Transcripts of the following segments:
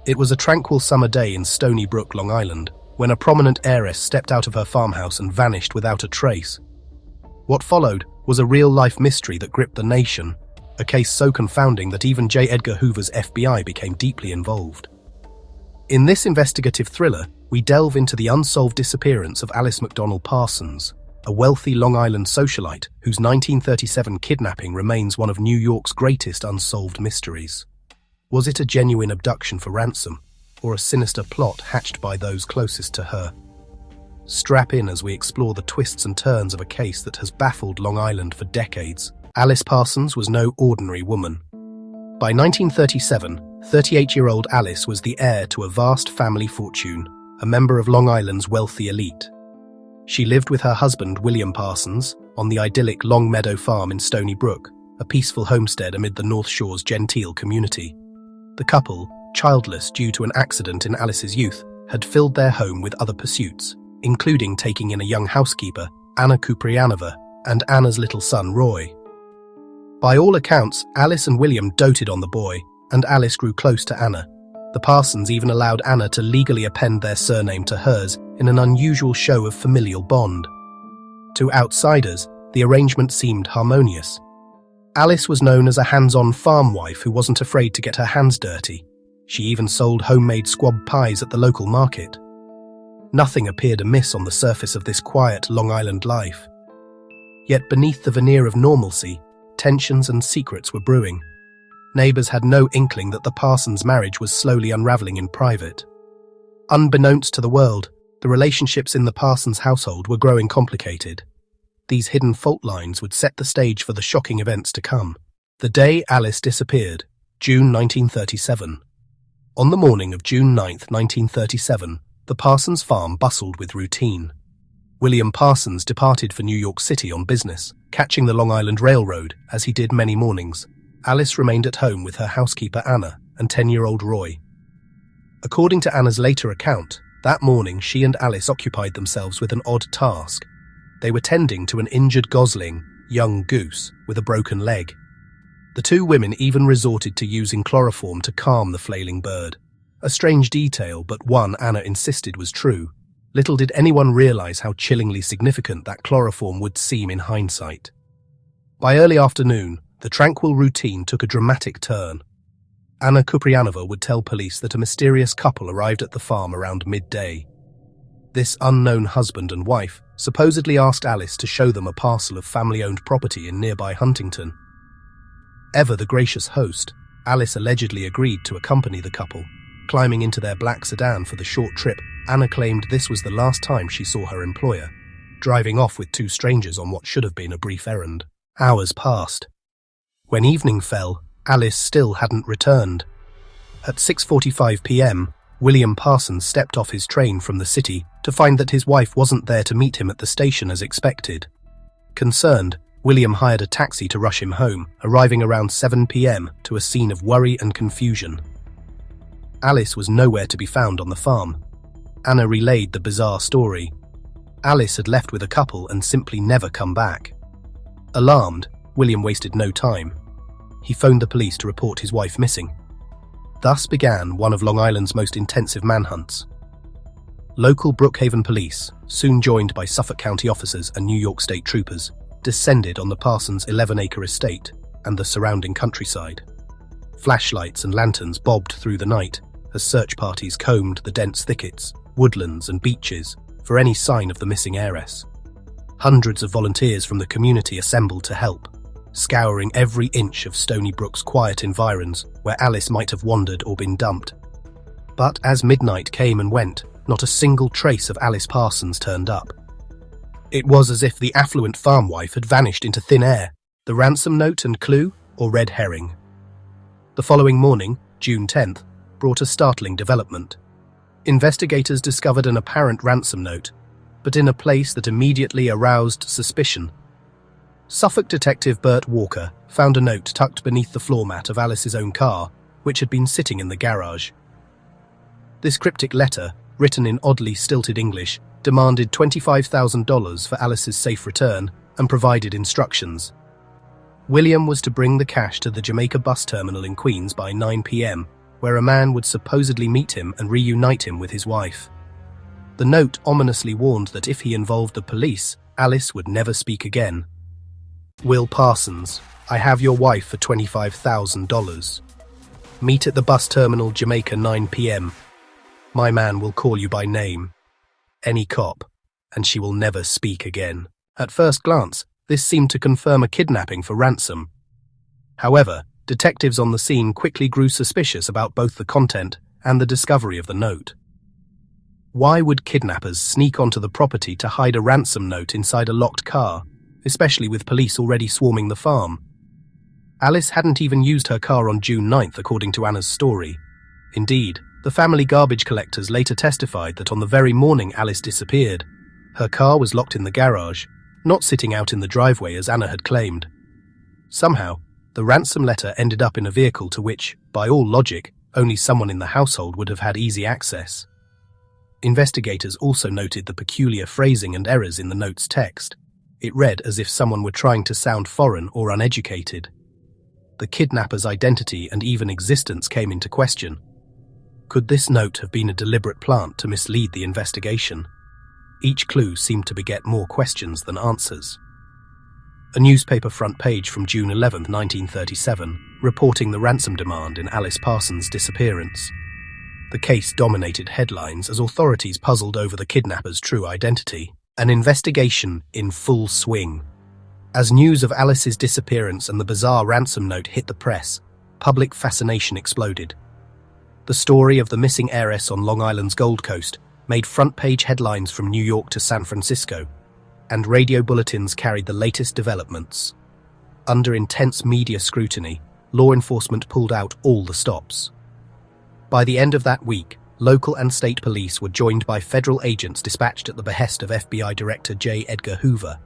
It was a tranquil summer day in Stony Brook, Long Island, when a prominent heiress stepped out of her farmhouse and vanished without a trace. What followed was a real-life mystery that gripped the nation, a case so confounding that even J. Edgar Hoover's FBI became deeply involved. In this investigative thriller, we delve into the unsolved disappearance of Alice McDonell Parsons, a wealthy Long Island socialite whose 1937 kidnapping remains one of New York's greatest unsolved mysteries. Was it a genuine abduction for ransom, or a sinister plot hatched by those closest to her? Strap in as we explore the twists and turns of a case that has baffled Long Island for decades. Alice Parsons was no ordinary woman. By 1937, 38-year-old Alice was the heir to a vast family fortune, a member of Long Island's wealthy elite. She lived with her husband, William Parsons, on the idyllic Long Meadow Farm in Stony Brook, a peaceful homestead amid the North Shore's genteel community. The couple, childless due to an accident in Alice's youth, had filled their home with other pursuits, including taking in a young housekeeper, Anna Kupriyanova, and Anna's little son, Roy. By all accounts, Alice and William doted on the boy, and Alice grew close to Anna. The Parsons even allowed Anna to legally append their surname to hers in an unusual show of familial bond. To outsiders, the arrangement seemed harmonious. Alice was known as a hands-on farm wife who wasn't afraid to get her hands dirty. She even sold homemade squab pies at the local market. Nothing appeared amiss on the surface of this quiet Long Island life. Yet beneath the veneer of normalcy, tensions and secrets were brewing. Neighbors had no inkling that the Parsons' marriage was slowly unraveling in private. Unbeknownst to the world, the relationships in the Parsons household were growing complicated. These hidden fault lines would set the stage for the shocking events to come. The day Alice disappeared, June 1937. On the morning of June 9, 1937, the Parsons farm bustled with routine. William Parsons departed for New York City on business, catching the Long Island Railroad, as he did many mornings. Alice remained at home with her housekeeper Anna and 10-year-old Roy. According to Anna's later account, that morning she and Alice occupied themselves with an odd task. They were tending to an injured gosling, young goose, with a broken leg. The two women even resorted to using chloroform to calm the flailing bird. A strange detail, but one Anna insisted was true. Little did anyone realize how chillingly significant that chloroform would seem in hindsight. By early afternoon, the tranquil routine took a dramatic turn. Anna Kupriyanova would tell police that a mysterious couple arrived at the farm around midday. This unknown husband and wife supposedly asked Alice to show them a parcel of family-owned property in nearby Huntington. Ever the gracious host, Alice allegedly agreed to accompany the couple. Climbing into their black sedan for the short trip, Anna claimed this was the last time she saw her employer, driving off with two strangers on what should have been a brief errand. Hours passed. When evening fell, Alice still hadn't returned. At 6:45 p.m., William Parsons stepped off his train from the city to find that his wife wasn't there to meet him at the station as expected. Concerned, William hired a taxi to rush him home, arriving around 7 p.m. to a scene of worry and confusion. Alice was nowhere to be found on the farm. Anna relayed the bizarre story. Alice had left with a couple and simply never come back. Alarmed, William wasted no time. He phoned the police to report his wife missing. Thus began one of Long Island's most intensive manhunts. Local Brookhaven police, soon joined by Suffolk County officers and New York State troopers, descended on the Parsons' 11-acre estate and the surrounding countryside. Flashlights and lanterns bobbed through the night as search parties combed the dense thickets, woodlands and beaches for any sign of the missing heiress. Hundreds of volunteers from the community assembled to help, scouring every inch of Stony Brook's quiet environs where Alice might have wandered or been dumped. But as midnight came and went, not a single trace of Alice Parsons turned up. It was as if the affluent farm wife had vanished into thin air, the ransom note and clue, or red herring. The following morning, June 10th, brought a startling development. Investigators discovered an apparent ransom note, but in a place that immediately aroused suspicion. Suffolk detective Bert Walker found a note tucked beneath the floor mat of Alice's own car, which had been sitting in the garage. This cryptic letter, written in oddly stilted English, demanded $25,000 for Alice's safe return and provided instructions. William was to bring the cash to the Jamaica bus terminal in Queens by 9 p.m., where a man would supposedly meet him and reunite him with his wife. The note ominously warned that if he involved the police, Alice would never speak again. Will Parsons, I have your wife for $25,000. Meet at the bus terminal, Jamaica, 9 p.m. My man will call you by name. Any cop, and she will never speak again. At first glance, this seemed to confirm a kidnapping for ransom. However, detectives on the scene quickly grew suspicious about both the content and the discovery of the note. Why would kidnappers sneak onto the property to hide a ransom note inside a locked car, especially with police already swarming the farm? Alice hadn't even used her car on June 9th, according to Anna's story. Indeed, the family garbage collectors later testified that on the very morning Alice disappeared, her car was locked in the garage, not sitting out in the driveway as Anna had claimed. Somehow, the ransom letter ended up in a vehicle to which, by all logic, only someone in the household would have had easy access. Investigators also noted the peculiar phrasing and errors in the note's text. It read as if someone were trying to sound foreign or uneducated. The kidnapper's identity and even existence came into question. Could this note have been a deliberate plant to mislead the investigation? Each clue seemed to beget more questions than answers. A newspaper front page from June 11, 1937, reporting the ransom demand in Alice Parsons' disappearance. The case dominated headlines as authorities puzzled over the kidnapper's true identity. An investigation in full swing. As news of Alice's disappearance and the bizarre ransom note hit the press, public fascination exploded. The story of the missing heiress on Long Island's Gold Coast made front-page headlines from New York to San Francisco, and radio bulletins carried the latest developments. Under intense media scrutiny, law enforcement pulled out all the stops. By the end of that week, local and state police were joined by federal agents dispatched at the behest of FBI Director J. Edgar Hoover.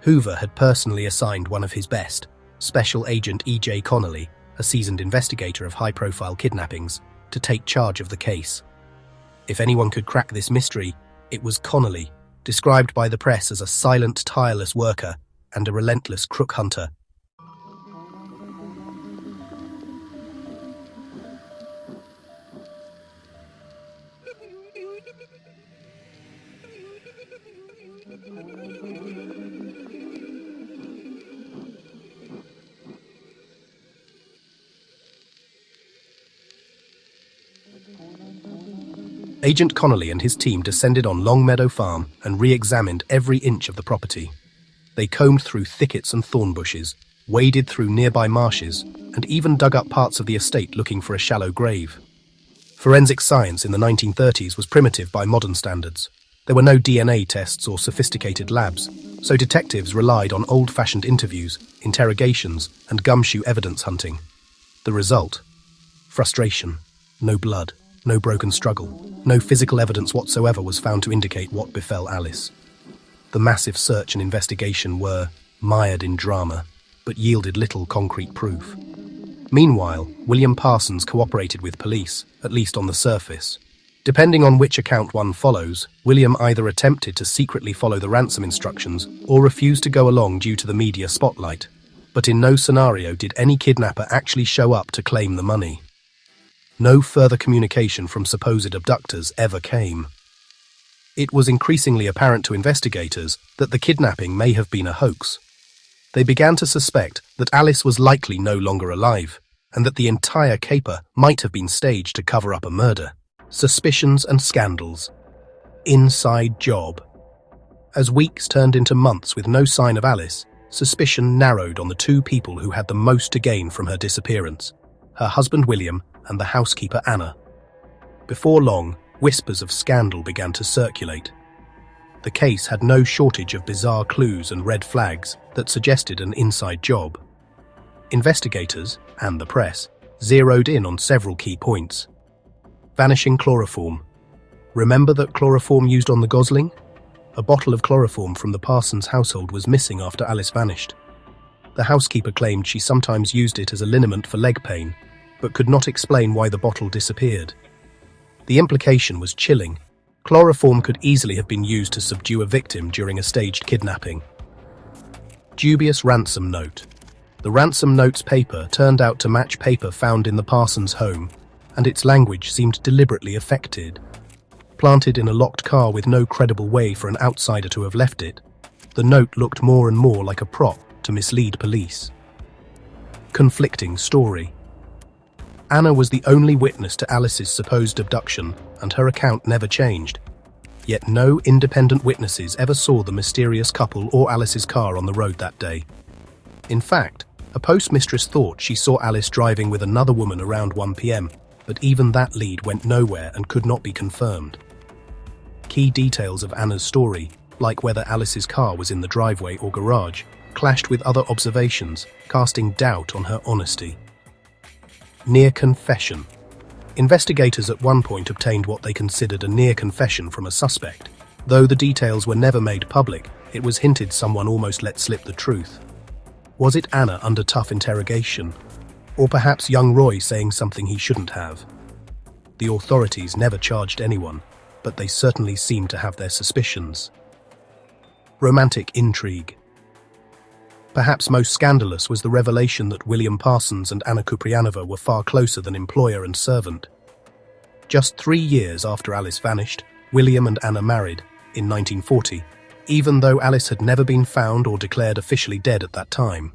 Hoover had personally assigned one of his best, Special Agent E.J. Connolly, a seasoned investigator of high-profile kidnappings, to take charge of the case. If anyone could crack this mystery, it was Connolly, described by the press as a silent, tireless worker and a relentless crook hunter. Agent Connolly and his team descended on Long Meadow Farm and re-examined every inch of the property. They combed through thickets and thorn bushes, waded through nearby marshes, and even dug up parts of the estate looking for a shallow grave. Forensic science in the 1930s was primitive by modern standards. There were no DNA tests or sophisticated labs, so detectives relied on old-fashioned interviews, interrogations, and gumshoe evidence hunting. The result? Frustration. No blood. No broken struggle, no physical evidence whatsoever was found to indicate what befell Alice. The massive search and investigation were mired in drama, but yielded little concrete proof. Meanwhile, William Parsons cooperated with police, at least on the surface. Depending on which account one follows, William either attempted to secretly follow the ransom instructions or refused to go along due to the media spotlight. But in no scenario did any kidnapper actually show up to claim the money. No further communication from supposed abductors ever came. It was increasingly apparent to investigators that the kidnapping may have been a hoax. They began to suspect that Alice was likely no longer alive, and that the entire caper might have been staged to cover up a murder. Suspicions and scandals. Inside job. As weeks turned into months with no sign of Alice, suspicion narrowed on the two people who had the most to gain from her disappearance: her husband William and the housekeeper Anna. Before long, whispers of scandal began to circulate. The case had no shortage of bizarre clues and red flags that suggested an inside job. Investigators, and the press, zeroed in on several key points. Vanishing chloroform. Remember that chloroform used on the Gosling? A bottle of chloroform from the Parsons household was missing after Alice vanished. The housekeeper claimed she sometimes used it as a liniment for leg pain, but could not explain why the bottle disappeared. The implication was chilling. Chloroform could easily have been used to subdue a victim during a staged kidnapping. Dubious ransom note. The Ransom Note's paper turned out to match paper found in the Parsons' home, and its language seemed deliberately affected. Planted in a locked car with no credible way for an outsider to have left it, the note looked more and more like a prop to mislead police. Conflicting story. Anna was the only witness to Alice's supposed abduction, and her account never changed. Yet no independent witnesses ever saw the mysterious couple or Alice's car on the road that day. In fact, a postmistress thought she saw Alice driving with another woman around 1 p.m., but even that lead went nowhere and could not be confirmed. Key details of Anna's story, like whether Alice's car was in the driveway or garage, clashed with other observations, casting doubt on her honesty. Near confession. Investigators at one point obtained what they considered a near confession from a suspect. Though the details were never made public, it was hinted someone almost let slip the truth. Was it Anna under tough interrogation? Or perhaps young Roy saying something he shouldn't have? The authorities never charged anyone, but they certainly seemed to have their suspicions. Romantic intrigue. Perhaps most scandalous was the revelation that William Parsons and Anna Kupriyanova were far closer than employer and servant. Just 3 years after Alice vanished, William and Anna married, in 1940, even though Alice had never been found or declared officially dead at that time.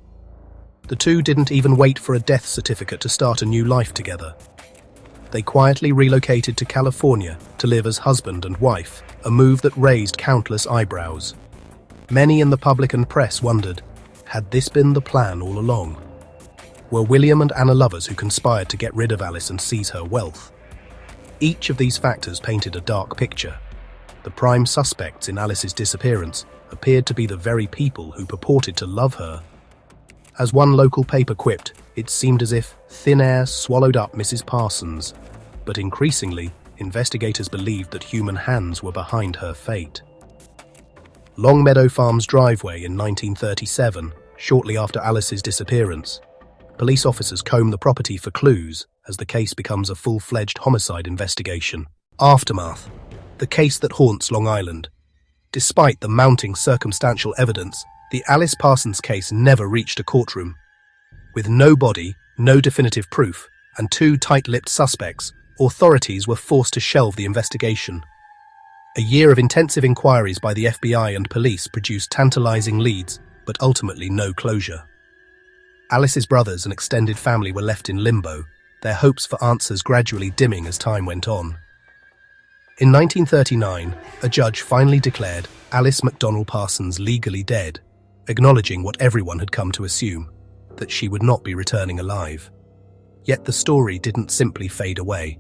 The two didn't even wait for a death certificate to start a new life together. They quietly relocated to California to live as husband and wife, a move that raised countless eyebrows. Many in the public and press wondered, had this been the plan all along? Were William and Anna lovers who conspired to get rid of Alice and seize her wealth? Each of these factors painted a dark picture. The prime suspects in Alice's disappearance appeared to be the very people who purported to love her. As one local paper quipped, it seemed as if thin air swallowed up Mrs. Parsons, but increasingly, investigators believed that human hands were behind her fate. Long Meadow Farm's driveway in 1937, shortly after Alice's disappearance. Police officers comb the property for clues as the case becomes a full-fledged homicide investigation. Aftermath. The case that haunts Long Island. Despite the mounting circumstantial evidence, the Alice Parsons case never reached a courtroom. With no body, no definitive proof, and 2 tight-lipped suspects, authorities were forced to shelve the investigation. A year of intensive inquiries by the FBI and police produced tantalizing leads, but ultimately no closure. Alice's brothers and extended family were left in limbo, their hopes for answers gradually dimming as time went on. In 1939, a judge finally declared Alice McDonell Parsons legally dead, acknowledging what everyone had come to assume, that she would not be returning alive. Yet the story didn't simply fade away.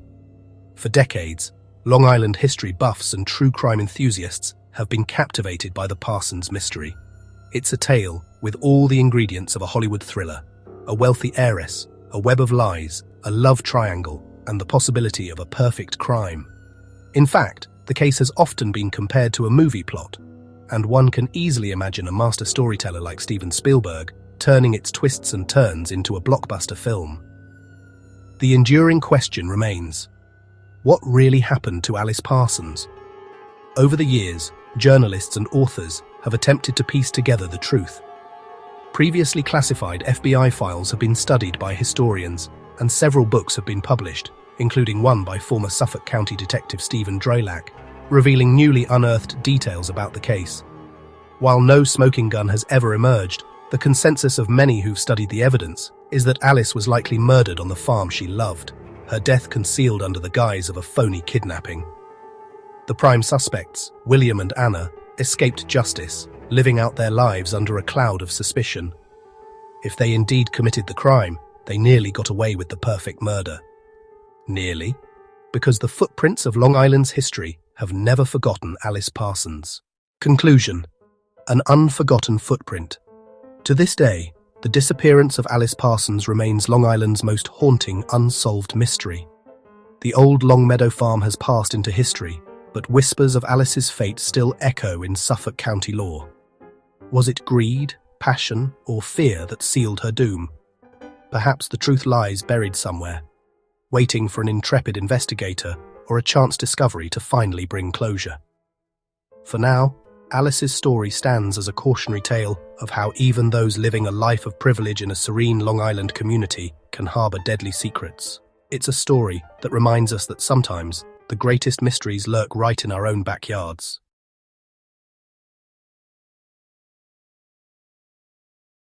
For decades, Long Island history buffs and true crime enthusiasts have been captivated by the Parsons mystery. It's a tale with all the ingredients of a Hollywood thriller: a wealthy heiress, a web of lies, a love triangle, and the possibility of a perfect crime. In fact, the case has often been compared to a movie plot, and one can easily imagine a master storyteller like Steven Spielberg turning its twists and turns into a blockbuster film. The enduring question remains: what really happened to Alice Parsons? Over the years, journalists and authors have attempted to piece together the truth. Previously classified FBI files have been studied by historians, and several books have been published, including one by former Suffolk County Detective Stephen Drelak, revealing newly unearthed details about the case. While no smoking gun has ever emerged, the consensus of many who've studied the evidence is that Alice was likely murdered on the farm she loved, her death concealed under the guise of a phony kidnapping. The prime suspects, William and Anna, escaped justice, living out their lives under a cloud of suspicion. If they indeed committed the crime, they nearly got away with the perfect murder. Nearly, because the footprints of Long Island's history have never forgotten Alice Parsons. Conclusion: an unforgotten footprint. To this day, the disappearance of Alice Parsons remains Long Island's most haunting unsolved mystery. The old Long Meadow Farm has passed into history, but whispers of Alice's fate still echo in Suffolk County law. Was it greed, passion, or fear that sealed her doom? Perhaps the truth lies buried somewhere, waiting for an intrepid investigator or a chance discovery to finally bring closure. For now, Alice's story stands as a cautionary tale of how even those living a life of privilege in a serene Long Island community can harbor deadly secrets. It's a story that reminds us that sometimes the greatest mysteries lurk right in our own backyards.